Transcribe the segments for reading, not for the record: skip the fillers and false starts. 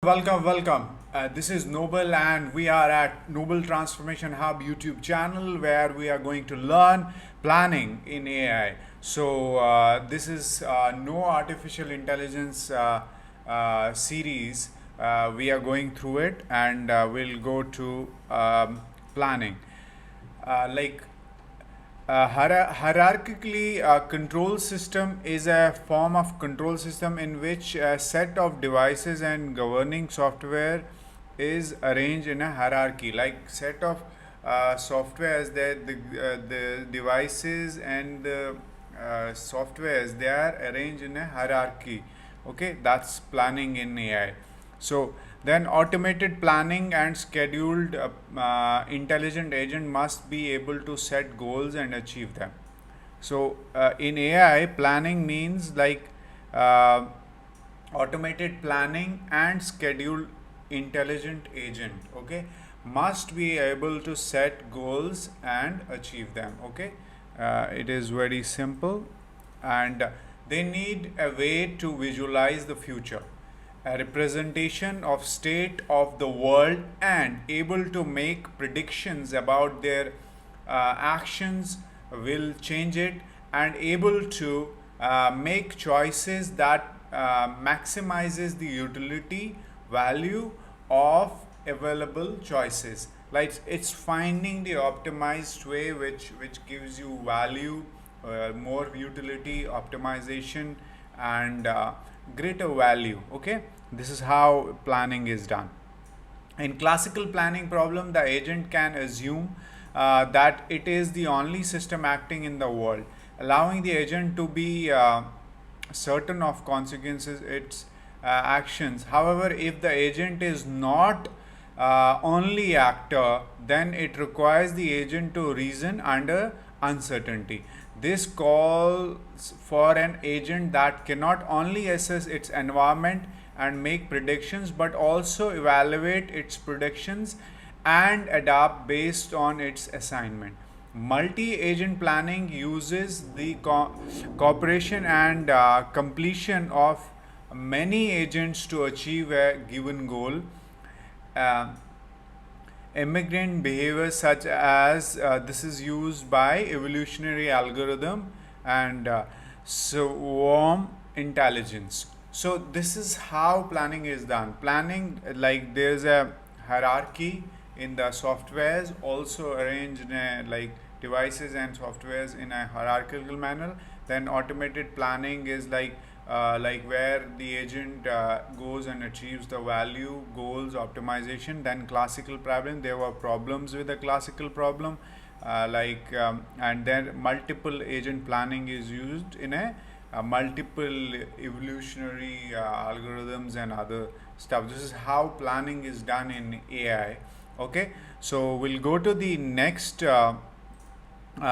welcome. This is Noble, and we are at Noble Transformation Hub YouTube channel where we are going to learn planning in AI. So, this is no artificial intelligence series. We are going through it, and we'll go to planning. Like hierarchically, a control system is a form of control system in which a set of devices and governing software is arranged in a hierarchy. Like set of softwares, that the devices and the softwares, they are arranged in a hierarchy. Okay, that's planning in AI. So then automated planning and scheduled intelligent agent must be able to set goals and achieve them. So in AI, planning means like uh, automated planning and scheduled intelligent agent, okay, must be able to set goals and achieve them. Okay, it is very simple, and they need a way to visualize the future, a representation of state of the world, and able to make predictions about their actions will change it, and able to make choices that maximizes the utility value of available choices. Like it's finding the optimized way which gives you value, more utility, optimization, and greater value. Okay, this is how planning is done. In classical planning problem, the agent can assume that it is the only system acting in the world, allowing the agent to be certain of consequences its actions. However, if the agent is not only actor, then it requires the agent to reason under uncertainty. This calls for an agent that cannot only assess its environment and make predictions, but also evaluate its predictions and adapt based on its assignment. Multi-agent planning uses the cooperation and completion of many agents to achieve a given goal. Uh, Immigrant behavior such as this is used by evolutionary algorithm and swarm intelligence. So this is how planning is done. Planning, like there's a hierarchy in the softwares, also arranged in a, like devices and softwares in a hierarchical manner. Then automated planning is like where the agent goes and achieves the value, goals, optimization. Then classical problem, there were problems with the classical problem, and then multiple agent planning is used in a multiple evolutionary algorithms and other stuff. This is how planning is done in AI. Okay, so we'll go to the next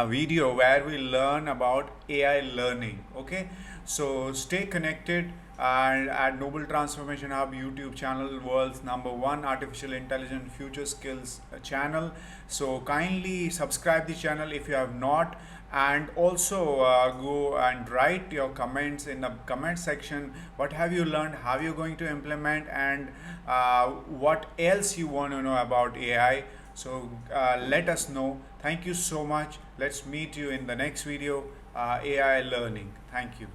video where we learn about AI learning. Okay, so stay connected and at Noble Transformation Hub YouTube channel, world's #1 artificial intelligence future skills channel. So kindly subscribe the channel if you have not, and also go and write your comments in the comment section. What have you learned, how you going to implement, and what else you want to know about AI. So let us know. Thank you so much. Let's meet you in the next video, AI learning. Thank you.